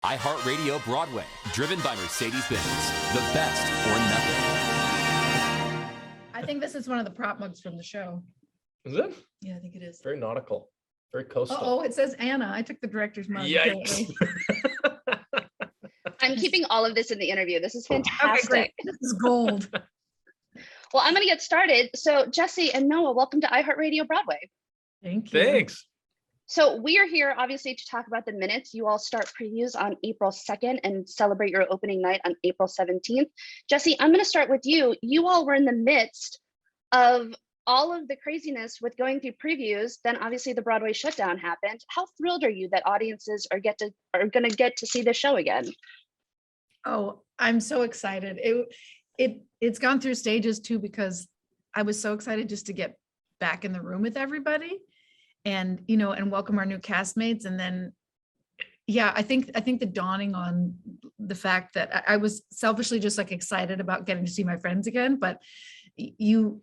iHeartRadio Broadway, driven by Mercedes-Benz. The best or nothing. I think this is one of the prop mugs from the show. Is it? Yeah, I think it is. Very nautical, very coastal. Oh, it says Anna. I took the director's mug. Yikes. I'm keeping all of this in the interview. This is fantastic. Okay, great. This is gold. Well, I'm going to get started. So Jessie and Noah, welcome to iHeartRadio Broadway. Thank you. Thanks. So we are here obviously to talk about the minutes. You all start previews on April 2nd and celebrate your opening night on April 17th. Jessie, I'm going to start with you. You all were in the midst of all of the craziness with going through previews. Then obviously the Broadway shutdown happened. How thrilled are you that audiences are going to get to see the show again? Oh, I'm so excited. It's gone through stages too, because I was so excited just to get back in the room with everybody and, and welcome our new castmates. And then, yeah, I think the dawning on the fact that I was selfishly just like excited about getting to see my friends again, but you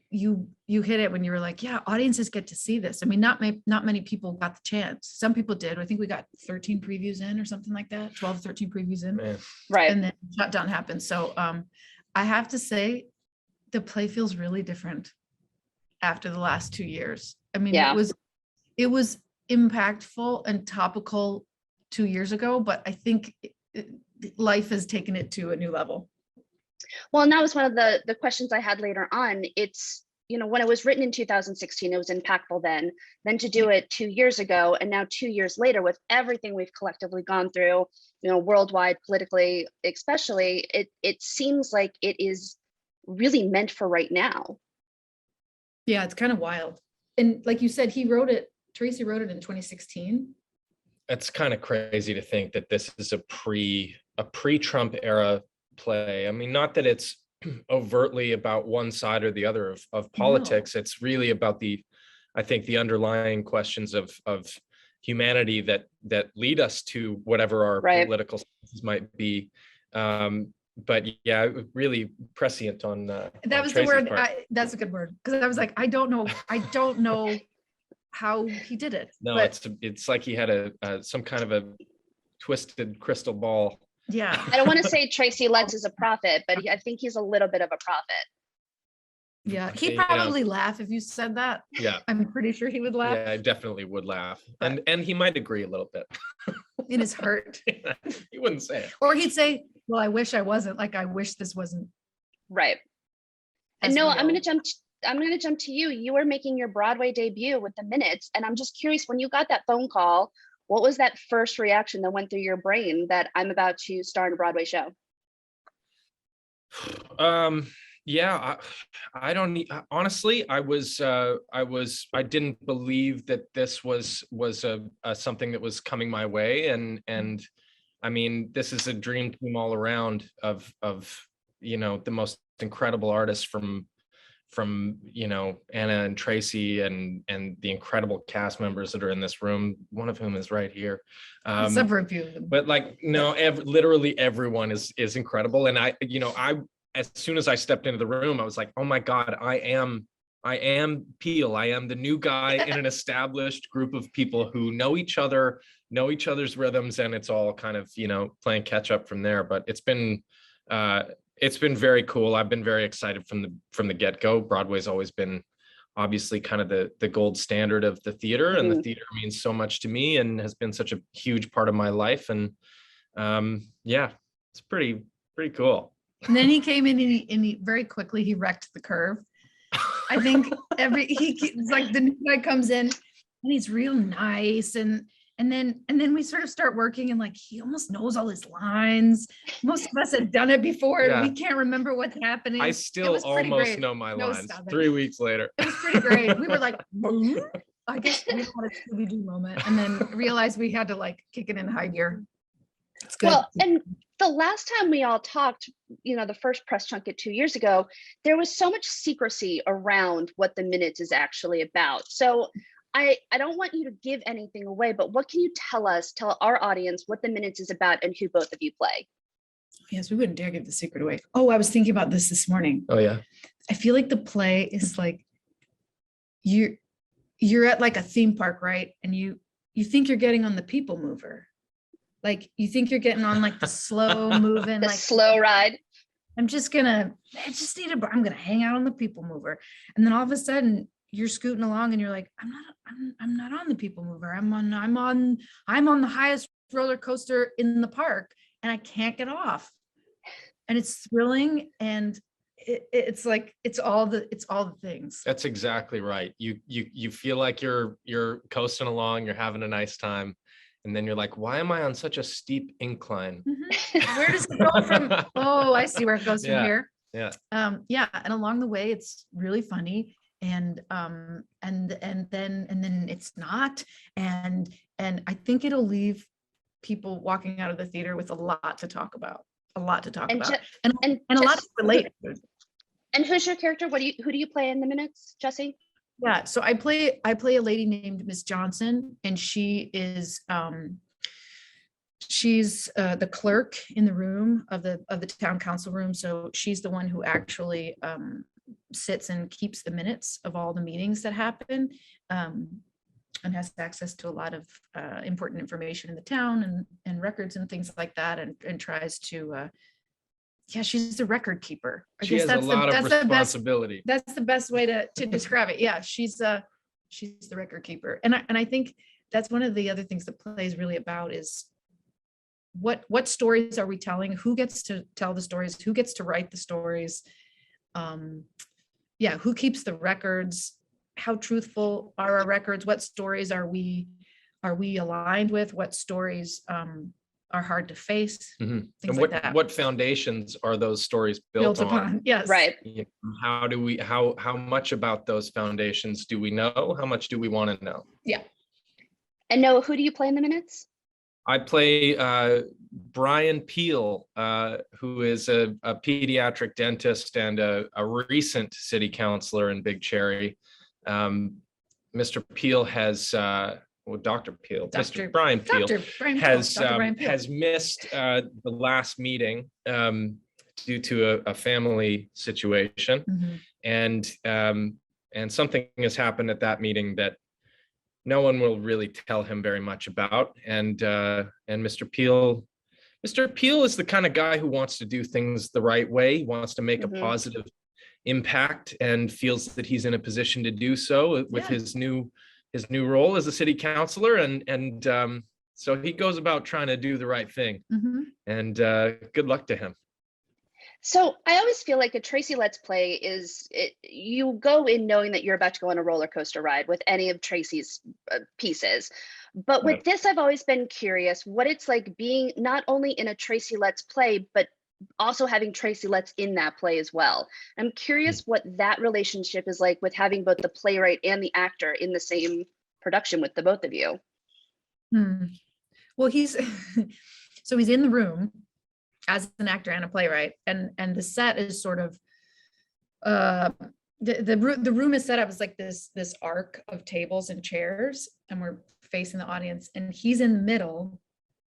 hit it when you were like, yeah, audiences get to see this. I mean, not many people got the chance. Some people did. I think we got 13 previews in or something like that, 12, 13 previews in. Man. Right. And then shutdown happened. So I have to say the play feels really different after the last 2 years. I mean, Yeah. it was impactful and topical 2 years ago, but I think life has taken it to a new level. Well, and that was one of the questions I had later on. It's, when it was written in 2016, it was impactful then to do it 2 years ago. And now 2 years later, with everything we've collectively gone through, worldwide, politically, especially, it seems like it is really meant for right now. Yeah, it's kind of wild. And like you said, Tracy wrote it in 2016. It's kind of crazy to think that this is a pre-Trump era play. I mean, not that it's overtly about one side or the other of politics. No. It's really about I think the underlying questions of humanity that lead us to whatever our political stances might be. But yeah, really prescient on that was Tracy's the word. That's a good word, because I was like, I don't know how he did it. No, but it's like he had some kind of a twisted crystal ball. Yeah. I don't want to say Tracy Letts is a prophet, but I think he's a little bit of a prophet. Yeah, he'd probably laugh if you said that. Yeah, I'm pretty sure he would laugh. Yeah, I definitely would laugh, and he might agree a little bit. In his heart. He wouldn't say it. Or he'd say, well, I wish I wasn't, like, I wish this wasn't. Right. And Noah, I'm going to jump to you. You were making your Broadway debut with the minutes, and I'm just curious, when you got that phone call, what was that first reaction that went through your brain that I'm about to star in a Broadway show? Yeah, I don't need, honestly, I didn't believe that this was a something that was coming my way. And I mean, this is a dream team all around of, the most incredible artists from Anna and Tracy and the incredible cast members that are in this room, one of whom is right here. Several of you. But literally everyone is incredible. And I as soon as I stepped into the room, I was like, oh my God, I am Peel. I am the new guy in an established group of people who know each other's rhythms, and it's all kind of, playing catch up from there. But it's been very cool. I've been very excited from the get-go. Broadway's always been obviously kind of the gold standard of the theater, and the theater means so much to me and has been such a huge part of my life. And yeah, it's pretty cool. And then he came in and he very quickly, he wrecked the curve. I think it's like the new guy comes in and he's real nice. And then we sort of start working, and like, he almost knows all his lines. Most of us had done it before. Yeah. And we can't remember what's happening. I still almost know my lines 3 weeks later. It was pretty great. We were like, I guess we had a Scooby-Doo moment, and then realized we had to like kick it in high gear. It's good. Well, and the last time we all talked, the first press junket 2 years ago, there was so much secrecy around what the minutes is actually about. So I don't want you to give anything away, but what can you tell our audience what the minutes is about and who both of you play? Yes, we wouldn't dare give the secret away. Oh, I was thinking about this morning. Oh yeah. I feel like the play is like, you're at like a theme park, right? And you think you're getting on the people mover. Like you think you're getting on like the slow moving, The like slow ride. I just need I'm gonna hang out on the people mover. And then all of a sudden you're scooting along and you're like, I'm not on the people mover. I'm on the highest roller coaster in the park and I can't get off. And it's thrilling and it's like it's all the things. That's exactly right. You feel like you're coasting along, you're having a nice time, and then you're like, why am I on such a steep incline? Where does it go from? Oh, I see where it goes from here. Yeah. Yeah. And along the way, it's really funny. And then it's not. And I think it'll leave people walking out of the theater with a lot to talk about. And a lot to relate to. And who's your character? Who do you play in the minutes, Jessie? Yeah, so I play a lady named Miss Johnson, and she is she's the clerk in the room of the town council room. So she's the one who actually sits and keeps the minutes of all the meetings that happen, and has access to a lot of important information in the town and records and things like that, and tries to she's the record keeper. She has a lot of responsibility. That's the best way to describe it. Yeah, she's the record keeper. And I think that's one of the other things the play is really about is what stories are we telling? Who gets to tell the stories? Who gets to write the stories? Who keeps the records? How truthful are our records? What stories are we aligned with? What stories are hard to face? Mm-hmm. Things and like that. What foundations are those stories built upon? Yes. Right. How much about those foundations do we know? How much do we want to know? Yeah. And Noah, who do you play in the minutes? I play Brian Peel, who is a pediatric dentist and a recent city councilor in Big Cherry. Mr. Peel has Dr. Peel, Mr. Brian Peel has missed the last meeting due to a family situation, and something has happened at that meeting that no one will really tell him very much about. And Mr. Peel is the kind of guy who wants to do things the right way. He wants to make a positive impact and feels that he's in a position to do so with his new role as a city councilor, and so he goes about trying to do the right thing. And good luck to him. So I always feel like a Tracy Let's Play is you go in knowing that you're about to go on a roller coaster ride with any of Tracy's pieces. But with this, I've always been curious what it's like being not only in a Tracy Let's Play, but also having Tracy Let's in that play as well. I'm curious what that relationship is like with having both the playwright and the actor in the same production with the both of you. Well, he's in the room as an actor and a playwright, and the set is sort of the room is set up as like this arc of tables and chairs, and we're facing the audience, and he's in the middle.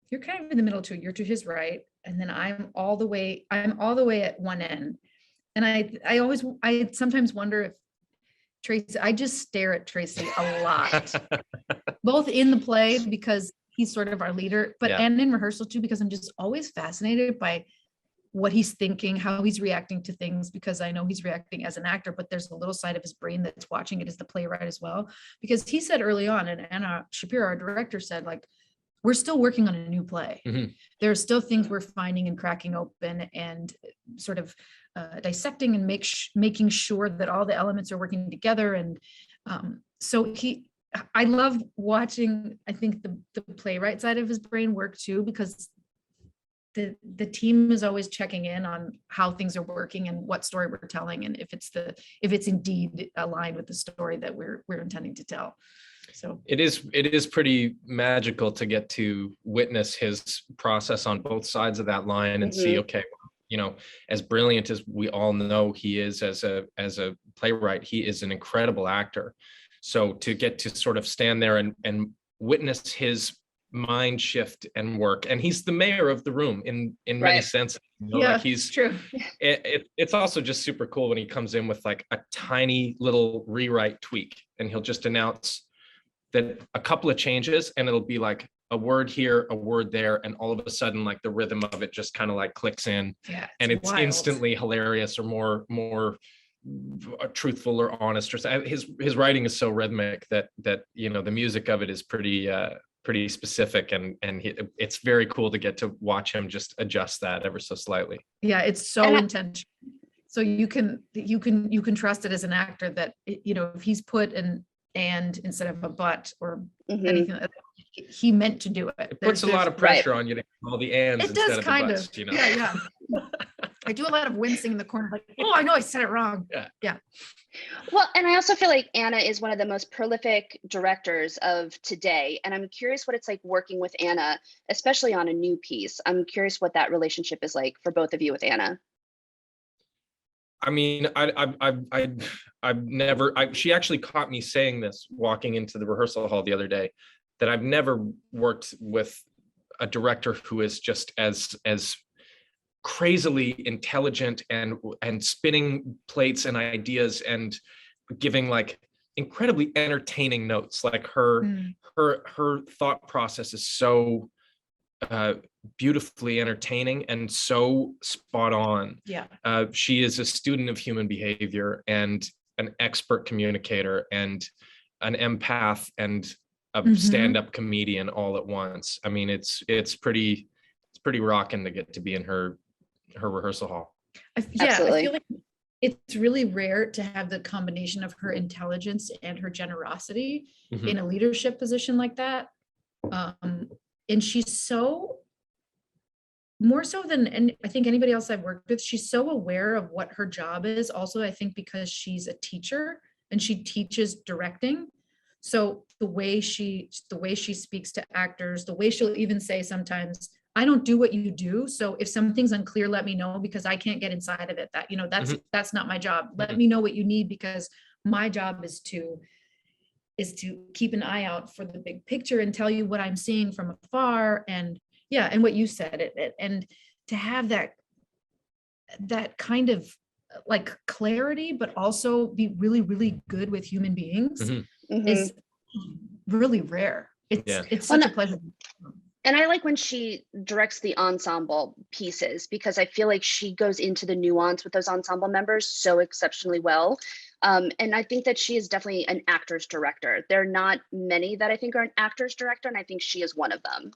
You're kind of in the middle too. You're to his right, and then I'm all the way at one end. And I sometimes wonder if Tracy, I just stare at Tracy a lot, both in the play because he's sort of our leader, and in rehearsal too, because I'm just always fascinated by what he's thinking, how he's reacting to things, because I know he's reacting as an actor, but there's a little side of his brain that's watching it as the playwright as well. Because he said early on, and Anna Shapiro, our director, said, like, we're still working on a new play. There are still things we're finding and cracking open and sort of dissecting and making sure that all the elements are working together. And so I love watching, I think, the playwright side of his brain work too, because the team is always checking in on how things are working and what story we're telling, and if it's indeed aligned with the story that we're intending to tell. So it is pretty magical to get to witness his process on both sides of that line and see, okay, you know, as brilliant as we all know he is as a playwright, he is an incredible actor. So to get to sort of stand there and witness his mind shift and work, and he's the mayor of the room in many senses. You know, like he's true. It's also just super cool when he comes in with like a tiny little rewrite tweak, and he'll just announce that a couple of changes, and it'll be like a word here, a word there, and all of a sudden, like the rhythm of it just kind of like clicks in, Yeah, and it's wild. instantly hilarious or more truthful or honest. Or his writing is so rhythmic that you know, the music of it is pretty specific, and it's very cool to get to watch him just adjust that ever so slightly. Yeah, it's so intentional. So you can trust it as an actor that, you know, if he's put an and instead of a but or anything like that, he meant to do it. It puts a lot of pressure on you to have all the ands it instead does of the kind buts, of, you know. yeah. I do a lot of wincing in the corner, like, oh, I know I said it wrong. Yeah. Well, and I also feel like Anna is one of the most prolific directors of today. And I'm curious what it's like working with Anna, especially on a new piece. I'm curious what that relationship is like for both of you with Anna. I mean, I've never, she actually caught me saying this walking into the rehearsal hall the other day, that I've never worked with a director who is just as crazily intelligent and spinning plates and ideas and giving like incredibly entertaining notes. Like her thought process is so beautifully entertaining and so spot on. Yeah. She is a student of human behavior and an expert communicator and an empath and a stand-up comedian all at once. I mean, it's pretty rocking to get to be in her rehearsal hall. Absolutely. I feel like it's really rare to have the combination of her intelligence and her generosity in a leadership position like that. And she's so, more so than I think anybody else I've worked with, she's so aware of what her job is. Also, I think because she's a teacher and she teaches directing. So the way she speaks to actors, the way she'll even say sometimes, I don't do what you do. So if something's unclear, let me know, because I can't get inside of it. That, you know, that's not my job. Let me know what you need, because my job is to keep an eye out for the big picture and tell you what I'm seeing from afar. And yeah, and what you said, and to have that kind of like clarity, but also be really, really good with human beings is really rare. It's such a pleasure. And I like when she directs the ensemble pieces, because I feel like she goes into the nuance with those ensemble members so exceptionally well. And I think that she is definitely an actor's director. There are not many that I think are an actor's director, and I think she is one of them.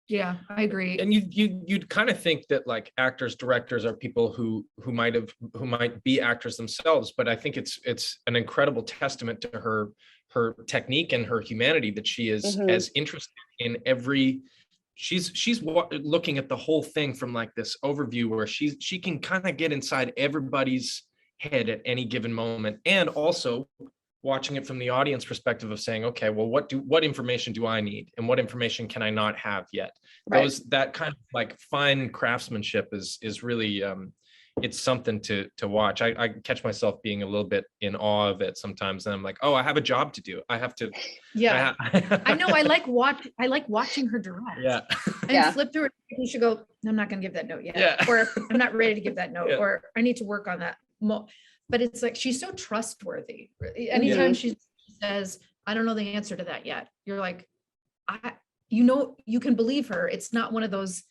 Yeah, I agree. And you'd kind of think that like actors, directors are people who might be actors themselves, but I think it's an incredible testament to her technique and her humanity that she is as interested in every. She's looking at the whole thing from like this overview where she can kind of get inside everybody's head at any given moment, and also watching it from the audience perspective of saying, okay, well, what information do I need and what information can I not have yet? Right. That kind of like fine craftsmanship is really it's something to watch. I catch myself being a little bit in awe of it sometimes, and I'm like, oh, I have a job to do. I have to. Yeah, I know. I like watching her direct. Yeah. And flip through it. You should go, I'm not going to give that note yet. Yeah. Or I'm not ready to give that note. Or I need to work on that. But it's like, she's so trustworthy. Anytime she says, I don't know the answer to that yet, you're like, you can believe her. It's not one of those,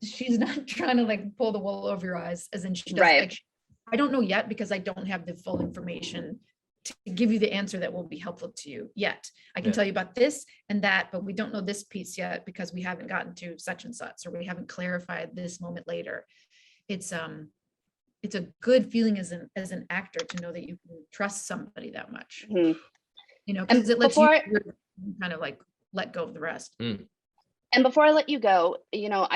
she's not trying to like pull the wool over your eyes, as in she does. Right. Like, I don't know yet because I don't have the full information to give you the answer that will be helpful to you yet. I can tell you about this and that, but we don't know this piece yet because we haven't gotten to such and such, or we haven't clarified this moment later. It's a good feeling as an actor to know that you can trust somebody that much, you know, because it lets you kind of like let go of the rest. And before I let you go, you know,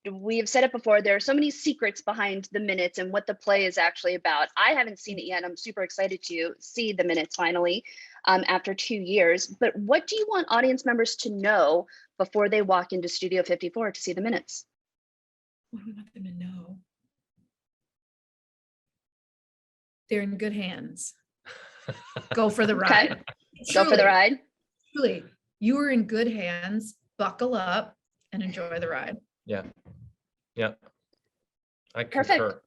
we have said it before, there are so many secrets behind the minutes and what the play is actually about. I haven't seen it yet. I'm super excited to see the minutes finally after 2 years. But what do you want audience members to know before they walk into Studio 54 to see the minutes? What do we want them to know? They're in good hands. Go for the ride. Okay. Go for the ride. Truly, you are in good hands. Buckle up and enjoy the ride. Yeah. I Perfect. concur.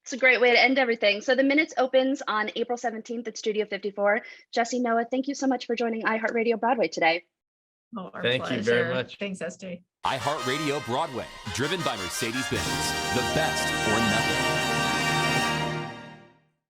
It's a great way to end everything. So the minutes opens on April 17th at Studio 54. Jessie, Noah, thank you so much for joining iHeartRadio Broadway today. Oh, our Thank you very pleasure. much. Thanks, SJ. iHeartRadio Broadway, driven by Mercedes-Benz. The best or nothing.